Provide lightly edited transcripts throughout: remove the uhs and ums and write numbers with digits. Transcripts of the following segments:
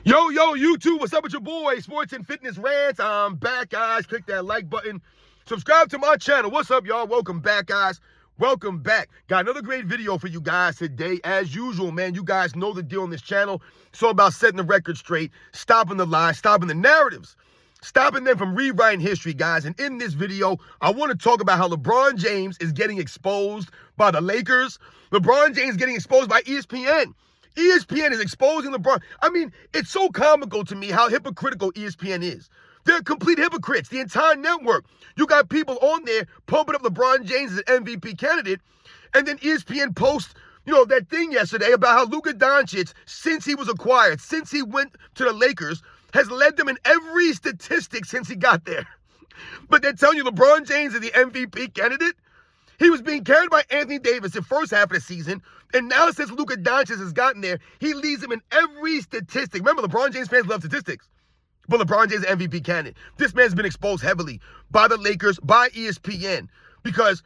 Yo, YouTube, what's up with your boy? Sports and Fitness Rants. I'm back, guys. Click that like button. Subscribe to my channel. What's up, y'all? Welcome back, guys. Welcome back. Got another great video for you guys today. As usual, man, you guys know the deal on this channel. It's all about setting the record straight, stopping the lies, stopping the narratives, stopping them from rewriting history, guys. And in this video, I want to talk about how LeBron James is getting exposed by the Lakers. LeBron James getting exposed by ESPN. ESPN is exposing LeBron. I mean, it's so comical to me how hypocritical ESPN is. They're complete hypocrites. The entire network. You got people on there pumping up LeBron James as an MVP candidate, and then ESPN posts, that thing yesterday about how Luka Doncic, since he was acquired, since he went to the Lakers, has led them in every statistic since he got there. But they're telling you LeBron James is the MVP candidate? He was being carried by Anthony Davis the first half of the season, and now since Luka Doncic has gotten there, he leads him in every statistic. Remember, LeBron James fans love statistics, but LeBron James is an MVP candidate. This man's been exposed heavily by the Lakers, by ESPN, because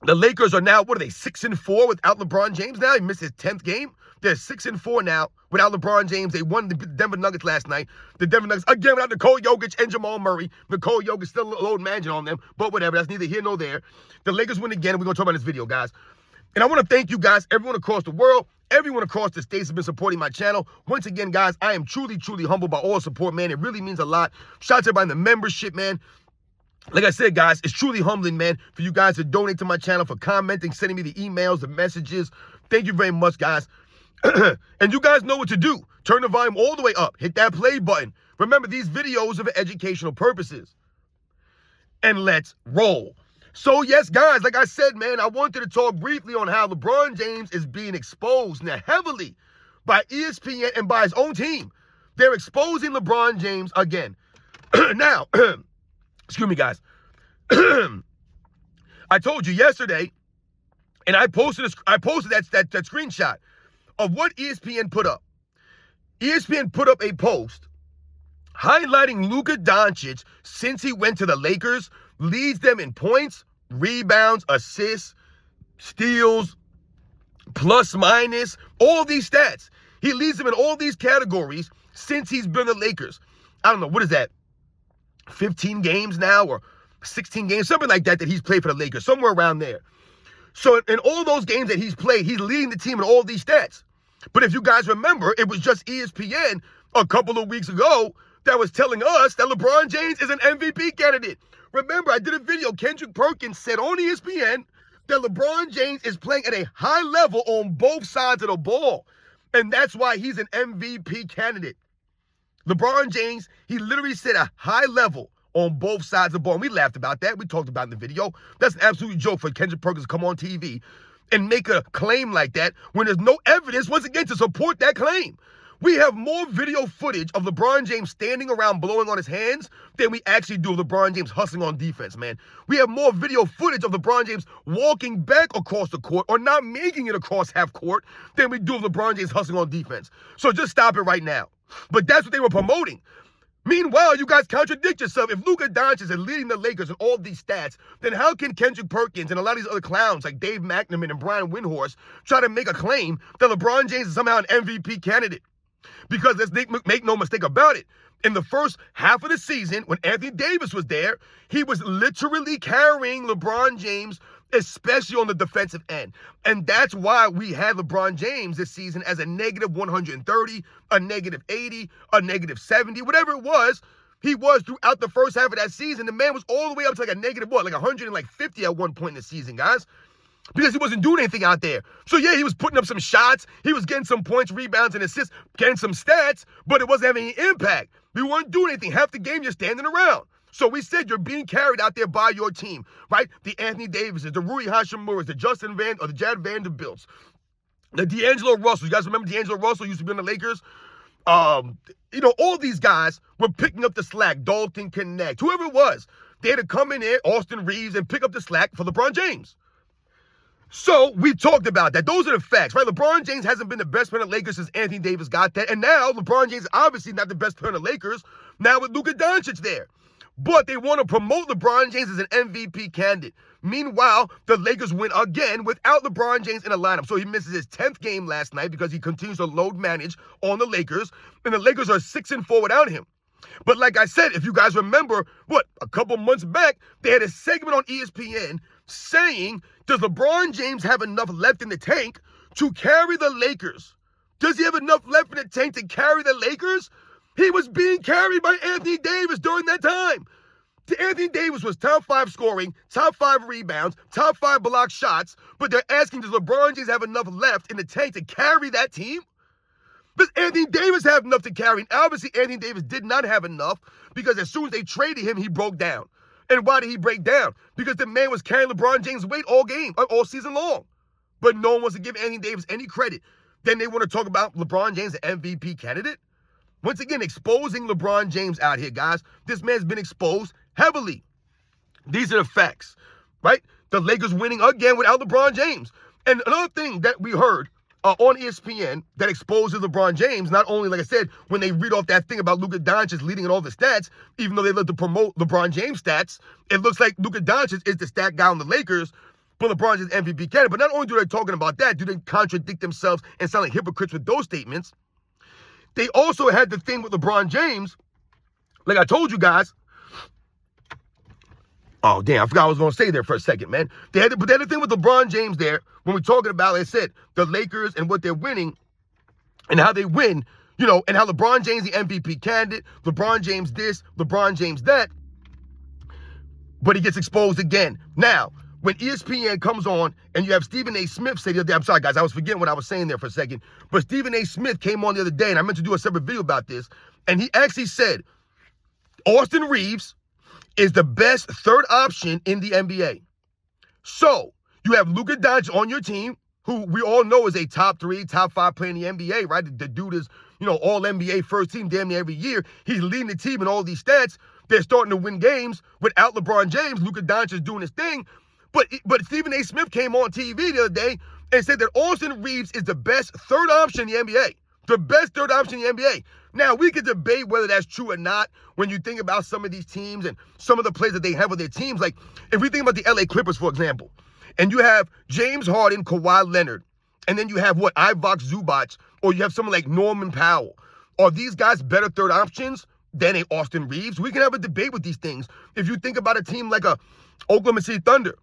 the Lakers are now, 6-4 without LeBron James now? He missed his 10th game. They're 6-4 now without LeBron James. They won the Denver Nuggets last night. The Denver Nuggets, again, without Nikola Jokic and Jamal Murray. Nikola Jokic still load managing on them, but whatever. That's neither here nor there. The Lakers win again, and we're going to talk about this video, guys. And I want to thank you guys, everyone across the world, everyone across the states has been supporting my channel. Once again, guys, I am truly, truly humbled by all the support, man. It really means a lot. Shout out to everybody in the membership, man. Like I said, guys, it's truly humbling, man, for you guys to donate to my channel, for commenting, sending me the emails, the messages. Thank you very much, guys. And you guys know what to do. Turn the volume all the way up. Hit that play button. Remember, these videos are for educational purposes. And let's roll. So, yes, guys, like I said, man, I wanted to talk briefly on how LeBron James is being exposed now heavily by ESPN and by his own team. They're exposing LeBron James again. Now, excuse me, guys. I told you yesterday, and I posted that screenshot of what ESPN put up. ESPN put up a post highlighting Luka Doncic since he went to the Lakers, leads them in points, rebounds, assists, steals, plus minus, all these stats. He leads them in all these categories since he's been the Lakers. I don't know, what is that? 15 games now or 16 games, something like that he's played for the Lakers, somewhere around there. So in all those games that he's played, he's leading the team in all these stats. But if you guys remember, it was just ESPN a couple of weeks ago that was telling us that LeBron James is an MVP candidate. Remember, I did a video. Kendrick Perkins said on ESPN that LeBron James is playing at a high level on both sides of the ball. And that's why he's an MVP candidate. LeBron James, he literally said a high level on both sides of the ball. And we laughed about that. We talked about it in the video. That's an absolute joke for Kendrick Perkins to come on TV and make a claim like that when there's no evidence, once again, to support that claim. We have more video footage of LeBron James standing around blowing on his hands than we actually do of LeBron James hustling on defense, man. We have more video footage of LeBron James walking back across the court or not making it across half court than we do of LeBron James hustling on defense. So just stop it right now. But that's what they were promoting. Meanwhile, you guys contradict yourself. If Luka Doncic is leading the Lakers in all these stats, then how can Kendrick Perkins and a lot of these other clowns like Dave McNamara and Brian Windhorst try to make a claim that LeBron James is somehow an MVP candidate? Because let's make no mistake about it. In the first half of the season, when Anthony Davis was there, he was literally carrying LeBron James, especially on the defensive end. And that's why we had LeBron James this season as a negative 130, a negative 80, a negative 70, whatever it was. He was throughout the first half of that season. The man was all the way up to like a negative, 150 at one point in the season, guys. Because he wasn't doing anything out there. So, yeah, he was putting up some shots. He was getting some points, rebounds, and assists, getting some stats, but it wasn't having any impact. We weren't doing anything. Half the game, you're standing around. So we said you're being carried out there by your team, right? The Anthony Davises, the Rui Hashimuras, the the Jad Vanderbilts, the D'Angelo Russell. You guys remember D'Angelo Russell used to be in the Lakers? All these guys were picking up the slack. Dalton Connect, whoever it was. They had to come in there, Austin Reaves, and pick up the slack for LeBron James. So we talked about that. Those are the facts, right? LeBron James hasn't been the best player in the Lakers since Anthony Davis got that. And now LeBron James is obviously not the best player in the Lakers, now with Luka Doncic there. But they want to promote LeBron James as an MVP candidate. Meanwhile, the Lakers win again without LeBron James in the lineup. So he misses his 10th game last night because he continues to load manage on the Lakers. And the Lakers are 6-4 without him. But like I said, if you guys remember, a couple months back, they had a segment on ESPN saying, does LeBron James have enough left in the tank to carry the Lakers? Does he have enough left in the tank to carry the Lakers? He was being carried by Anthony Davis during that time. Anthony Davis was top 5 scoring, top 5 rebounds, top 5 block shots, but they're asking, does LeBron James have enough left in the tank to carry that team? Does Anthony Davis have enough to carry? And obviously, Anthony Davis did not have enough because as soon as they traded him, he broke down. And why did he break down? Because the man was carrying LeBron James' weight all season long. But no one wants to give Anthony Davis any credit. Then they want to talk about LeBron James, the MVP candidate. Once again, exposing LeBron James out here, guys. This man's been exposed heavily. These are the facts, right? The Lakers winning again without LeBron James. And another thing that we heard on ESPN that exposes LeBron James, not only, like I said, when they read off that thing about Luka Doncic leading in all the stats, even though they love to promote LeBron James stats, it looks like Luka Doncic is the stat guy on the Lakers, but LeBron is MVP candidate. But not only do they talking about that, do they contradict themselves and sound like hypocrites with those statements? They also had the thing with LeBron James, like I told you guys. Oh, damn, I forgot what I was going to say there for a second, man. They had the thing with LeBron James there when we're talking about, like I said, the Lakers and what they're winning and how they win, and how LeBron James the MVP candidate, LeBron James this, LeBron James that, but he gets exposed again. Now, when ESPN comes on and you have Stephen A. Smith say the other day, I'm sorry, guys, I was forgetting what I was saying there for a second, but Stephen A. Smith came on the other day, and I meant to do a separate video about this, and he actually said Austin Reaves is the best third option in the NBA. So, you have Luka Doncic on your team, who we all know is a top 3, top 5 player in the NBA, right? The dude is, all NBA first team damn near every year. He's leading the team in all these stats. They're starting to win games without LeBron James. Luka Doncic is doing his thing. But Stephen A. Smith came on TV the other day and said that Austin Reaves is the best third option in the NBA. The best third option in the NBA. Now, we could debate whether that's true or not when you think about some of these teams and some of the players that they have with their teams. Like, if we think about the LA Clippers, for example, and you have James Harden, Kawhi Leonard, and then you have, Ivica Zubac, or you have someone like Norman Powell. Are these guys better third options than a Austin Reaves? We can have a debate with these things. If you think about a team like a Oklahoma City Thunder,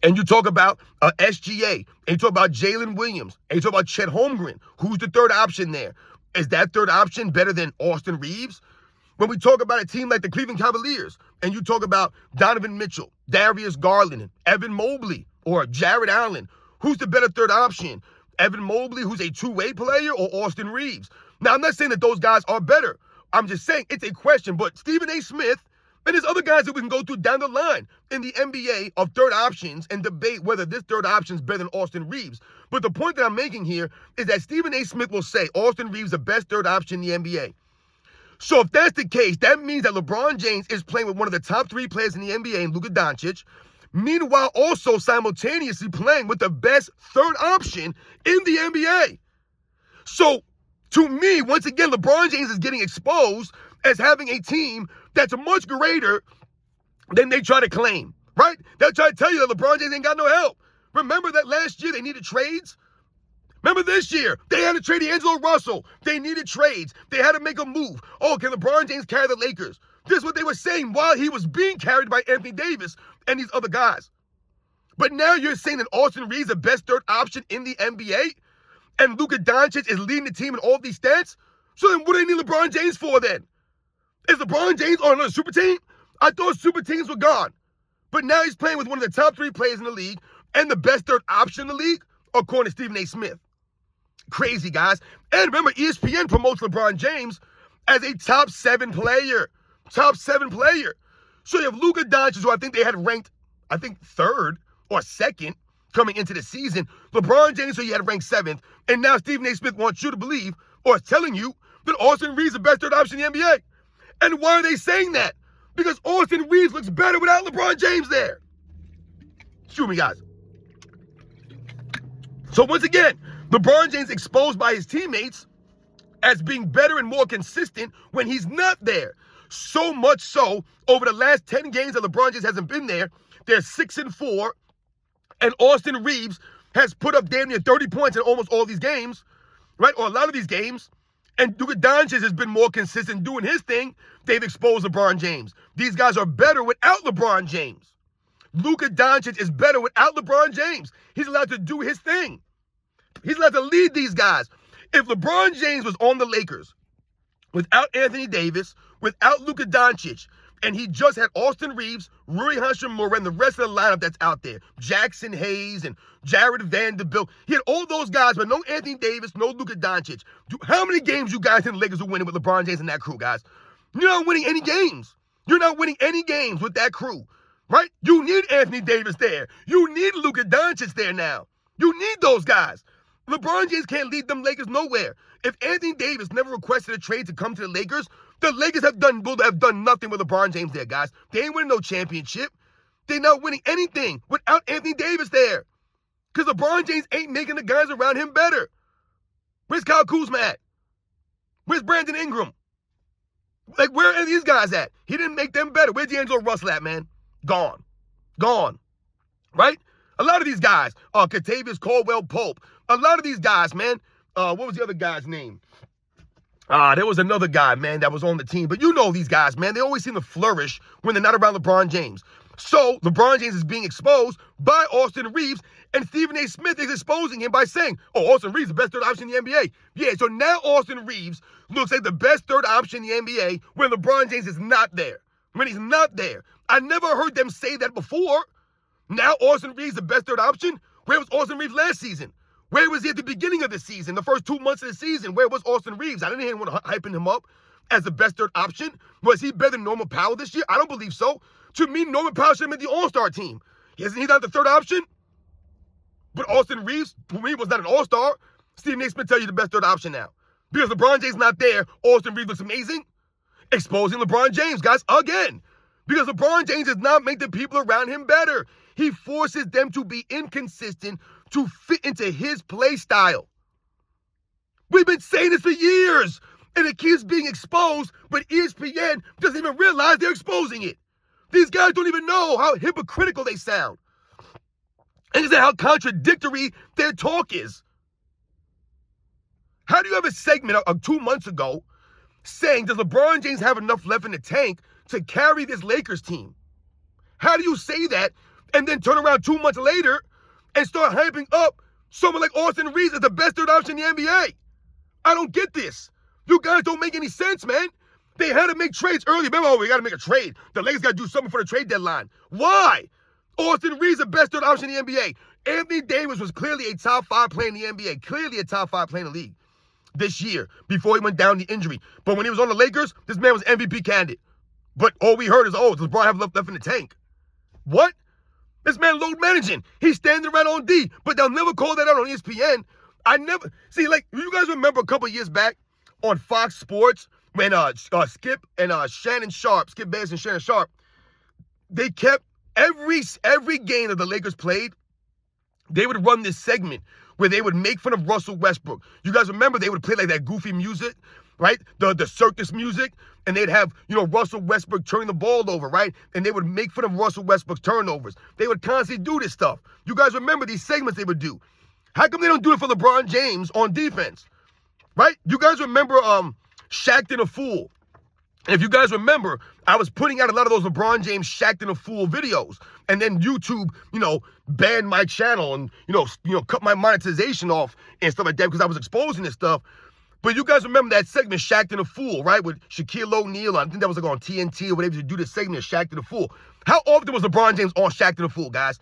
and you talk about SGA, and you talk about Jalen Williams, and you talk about Chet Holmgren, who's the third option there? Is that third option better than Austin Reaves? When we talk about a team like the Cleveland Cavaliers, and you talk about Donovan Mitchell, Darius Garland, Evan Mobley, or Jared Allen, who's the better third option? Evan Mobley, who's a two-way player, or Austin Reaves? Now, I'm not saying that those guys are better. I'm just saying it's a question. But Stephen A. Smith, and there's other guys that we can go through down the line in the NBA of third options and debate whether this third option is better than Austin Reaves. But the point that I'm making here is that Stephen A. Smith will say Austin Reaves the best third option in the NBA. So if that's the case, that means that LeBron James is playing with one of the top 3 players in the NBA, in Luka Doncic, meanwhile also simultaneously playing with the best third option in the NBA. So to me, once again, LeBron James is getting exposed as having a team that's much greater than they try to claim, right? They'll try to tell you that LeBron James ain't got no help. Remember that last year they needed trades? Remember this year, they had to trade D'Angelo Russell. They needed trades. They had to make a move. Oh, can LeBron James carry the Lakers? This is what they were saying while he was being carried by Anthony Davis and these other guys. But now you're saying that Austin Reaves is the best third option in the NBA? And Luka Doncic is leading the team in all these stats? So then what do they need LeBron James for then? Is LeBron James on another super team? I thought super teams were gone. But now he's playing with one of the top 3 players in the league and the best third option in the league, according to Stephen A. Smith. Crazy, guys. And remember, ESPN promotes LeBron James as a top 7 player. Top 7 player. So you have Luka Doncic, who I think they had ranked, 3rd or 2nd coming into the season. LeBron James, who you had ranked 7th. And now Stephen A. Smith wants you to believe, or is telling you, that Austin Reaves is the best third option in the NBA. And why are they saying that? Because Austin Reaves looks better without LeBron James there. Excuse me, guys. So once again, LeBron James exposed by his teammates as being better and more consistent when he's not there. So much so, over the last 10 games that LeBron James hasn't been there, they're 6-4, and Austin Reaves has put up damn near 30 points in almost all these games, right? Or a lot of these games. And Luka Doncic has been more consistent doing his thing. They've exposed LeBron James. These guys are better without LeBron James. Luka Doncic is better without LeBron James. He's allowed to do his thing. He's allowed to lead these guys. If LeBron James was on the Lakers without Anthony Davis, without Luka Doncic, and he just had Austin Reaves, Rui Hachimura, and the rest of the lineup that's out there, Jackson Hayes and Jared Vanderbilt. He had all those guys, but no Anthony Davis, no Luka Doncic. How many games you guys in the Lakers are winning with LeBron James and that crew, guys? You're not winning any games. You're not winning any games with that crew, right? You need Anthony Davis there. You need Luka Doncic there now. You need those guys. LeBron James can't lead them Lakers nowhere. If Anthony Davis never requested a trade to come to the Lakers will have done nothing with LeBron James there, guys. They ain't winning no championship. They're not winning anything without Anthony Davis there. Because LeBron James ain't making the guys around him better. Where's Kyle Kuzma at? Where's Brandon Ingram? Like, where are these guys at? He didn't make them better. Where's D'Angelo Russell at, man? Gone. Right? A lot of these guys, Kentavious Caldwell-Pope, a lot of these guys, man, what was the other guy's name? There was another guy, man, that was on the team. But you know these guys, man. They always seem to flourish when they're not around LeBron James. So LeBron James is being exposed by Austin Reaves, and Stephen A. Smith is exposing him by saying, oh, Austin Reaves is the best third option in the NBA. Yeah, so now Austin Reaves looks like the best third option in the NBA when LeBron James is not there. When he's not there. I never heard them say that before. Now Austin Reaves is the best third option? Where was Austin Reaves last season? Where was he at the beginning of the season, the first 2 months of the season? Where was Austin Reaves? I didn't hear anyone hyping him up as the best third option. Was he better than Norman Powell this year? I don't believe so. To me, Norman Powell should have been the all-star team. Isn't he not the third option? But Austin Reaves, to me, was not an all-star. Stephen A. Smith tell you the best third option now. Because LeBron James not there, Austin Reaves looks amazing. Exposing LeBron James, guys, again. Because LeBron James does not make the people around him better. He forces them to be inconsistent to fit into his play style. We've been saying this for years, and it keeps being exposed, but ESPN doesn't even realize they're exposing it. These guys don't even know how hypocritical they sound. And how contradictory their talk is. How do you have a segment of 2 months ago saying, does LeBron James have enough left in the tank to carry this Lakers team? How do you say that and then turn around 2 months later and start hyping up someone like Austin Reaves as the best third option in the NBA? I don't get this. You guys don't make any sense, man. They had to make trades early. Remember, we got to make a trade. The Lakers got to do something for the trade deadline. Why? Austin Reaves is the best third option in the NBA. Anthony Davis was clearly a top 5 player in the NBA. Clearly a top 5 player in the league this year before he went down the injury. But when he was on the Lakers, this man was MVP candidate. But all we heard is, does LeBron have left in the tank? What? This man load managing. He's standing around on D, but they'll never call that out on ESPN. See, like, you guys remember a couple years back on Fox Sports when Skip and Shannon Sharp, Skip Bayless and Shannon Sharp, they kept every game that the Lakers played, they would run this segment where they would make fun of Russell Westbrook. You guys remember they would play like that goofy music, right? The circus music, and they'd have, Russell Westbrook turning the ball over, right? And they would make fun of Russell Westbrook's turnovers. They would constantly do this stuff. You guys remember these segments they would do. How come they don't do it for LeBron James on defense, right? You guys remember Shaqtin' a Fool. And if you guys remember, I was putting out a lot of those LeBron James Shaqtin' a Fool videos. And then YouTube, banned my channel and, cut my monetization off and stuff like that because I was exposing this stuff. But you guys remember that segment, Shaqtin' a Fool, right? With Shaquille O'Neal. I think that was like on TNT or whatever. To do this segment, Shaqtin' a Fool. How often was LeBron James on Shaqtin' a Fool, guys?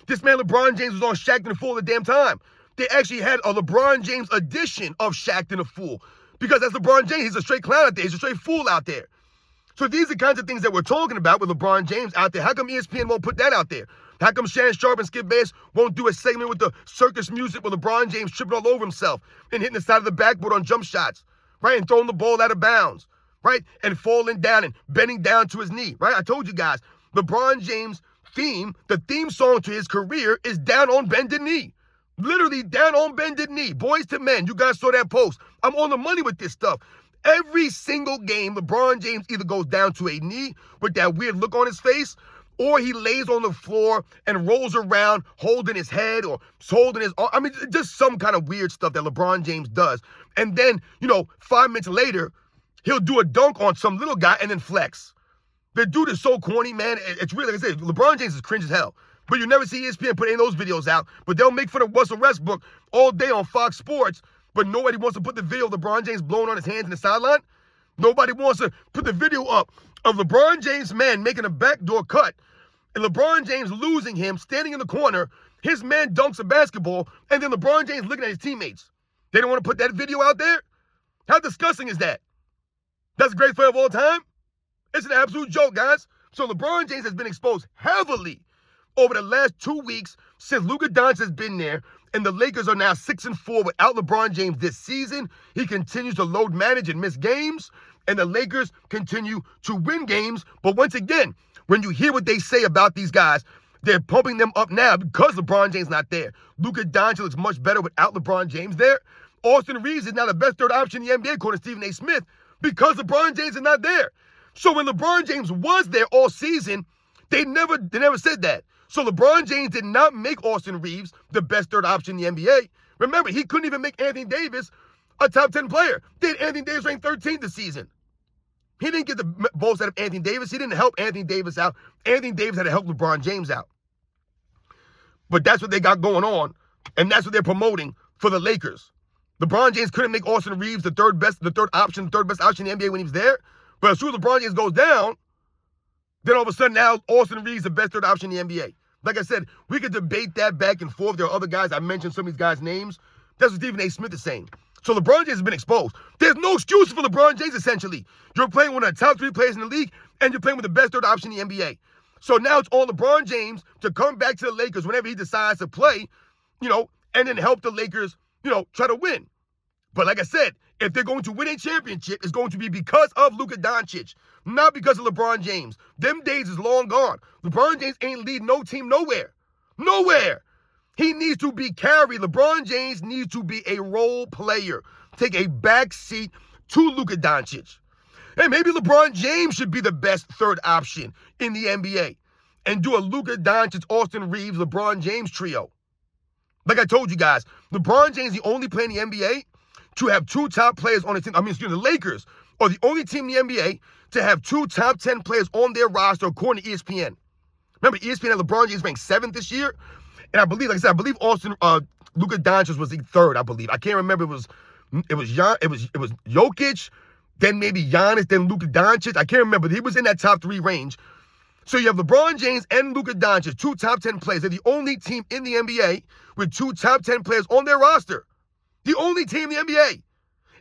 This man, LeBron James, was on Shaqtin' a Fool the damn time. They actually had a LeBron James edition of Shaqtin' a Fool. Because that's LeBron James. He's a straight clown out there. He's a straight fool out there. So these are the kinds of things that we're talking about with LeBron James out there. How come ESPN won't put that out there? How come Shannon Sharp and Skip Bayless won't do a segment with the circus music with LeBron James tripping all over himself and hitting the side of the backboard on jump shots, right? And throwing the ball out of bounds, right? And falling down and bending down to his knee, right? I told you guys, LeBron James' theme, the theme song to his career is Down on Bended Knee. Literally down on bended knee. Boys to men. You guys saw that post. I'm on the money with this stuff. Every single game, LeBron James either goes down to a knee with that weird look on his face, or he lays on the floor and rolls around holding his head or holding his arm. I mean, just some kind of weird stuff that LeBron James does. And then, 5 minutes later, he'll do a dunk on some little guy and then flex. The dude is so corny, man. It's really, like I said, LeBron James is cringe as hell. But you never see ESPN put any of those videos out. But they'll make fun of Russell Westbrook all day on Fox Sports. But nobody wants to put the video of LeBron James blowing on his hands in the sideline. Nobody wants to put the video up of LeBron James' man making a backdoor cut and LeBron James losing him, standing in the corner. His man dunks a basketball, and then LeBron James looking at his teammates. They don't want to put that video out there? How disgusting is that? That's the greatest player of all time? It's an absolute joke, guys. So LeBron James has been exposed heavily over the last 2 weeks since Luka Doncic has been there, and the Lakers are now 6-4 without LeBron James this season. He continues to load manage and miss games, and the Lakers continue to win games. But once again, when you hear what they say about these guys, they're pumping them up now because LeBron James not there. Luka Doncic looks much better without LeBron James there. Austin Reaves is now the best third option in the NBA, according to Stephen A. Smith, because LeBron James is not there. So when LeBron James was there all season, they never said that. So LeBron James did not make Austin Reaves the best third option in the NBA. Remember, he couldn't even make Anthony Davis a top 10 player. They had Anthony Davis ranked 13th this season. He didn't get the most out of Anthony Davis. He didn't help Anthony Davis out. Anthony Davis had to help LeBron James out. But that's what they got going on, and that's what they're promoting for the Lakers. LeBron James couldn't make Austin Reaves the third best option in the NBA when he was there. But as soon as LeBron James goes down, then all of a sudden now Austin Reaves is the best third option in the NBA. Like I said, we could debate that back and forth. There are other guys. I mentioned some of these guys' names. That's what Stephen A. Smith is saying. So LeBron James has been exposed. There's no excuse for LeBron James, essentially. You're playing one of the top 3 players in the league, and you're playing with the best third option in the NBA. So now it's on LeBron James to come back to the Lakers whenever he decides to play, and then help the Lakers, try to win. But like I said, if they're going to win a championship, it's going to be because of Luka Doncic, not because of LeBron James. Them days is long gone. LeBron James ain't leading no team nowhere. Nowhere. He needs to be carried. LeBron James needs to be a role player. Take a back seat to Luka Doncic. And maybe LeBron James should be the best third option in the NBA and do a Luka Doncic, Austin Reaves, LeBron James trio. Like I told you guys, LeBron James is the only player in the NBA to have 2 top players on the team. The Lakers are the only team in the NBA to have 2 top 10 players on their roster according to ESPN. Remember, ESPN had LeBron James ranked 7th this year. And I believe Luka Doncic was the 3rd, I believe. I can't remember. It was Jokic, then maybe Giannis, then Luka Doncic. I can't remember. He was in that top 3 range. So you have LeBron James and Luka Doncic, 2 top 10 players. They're the only team in the NBA with 2 top 10 players on their roster. The only team in the NBA.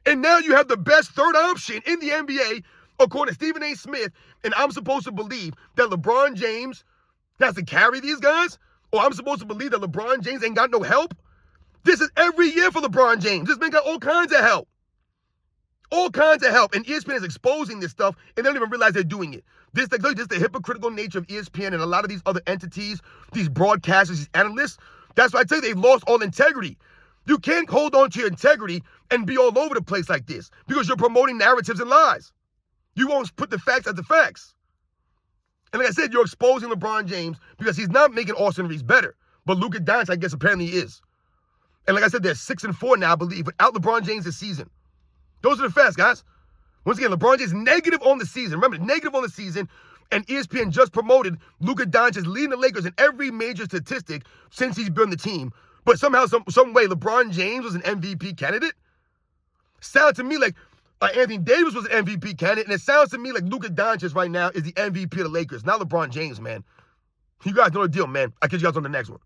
And now you have the best third option in the NBA, according to Stephen A. Smith. And I'm supposed to believe that LeBron James has to carry these guys? Or I'm supposed to believe that LeBron James ain't got no help? This is every year for LeBron James. This man got all kinds of help. All kinds of help. And ESPN is exposing this stuff, and they don't even realize they're doing it. This is the hypocritical nature of ESPN and a lot of these other entities, these broadcasters, these analysts. That's why I tell you they've lost all integrity. You can't hold on to your integrity and be all over the place like this because you're promoting narratives and lies. You won't put the facts as the facts. And like I said, you're exposing LeBron James because he's not making Austin Reaves better. But Luka Doncic, I guess, apparently he is. And like I said, they're 6-4 now, I believe, without LeBron James this season. Those are the facts, guys. Once again, LeBron James negative on the season. Remember, negative on the season. And ESPN just promoted Luka Doncic leading the Lakers in every major statistic since he's been on the team. But somehow, some way, LeBron James was an MVP candidate. Sounds to me like Anthony Davis was an MVP candidate. And it sounds to me like Luka Doncic right now is the MVP of the Lakers. Not LeBron James, man. You guys know the deal, man. I'll catch you guys on the next one.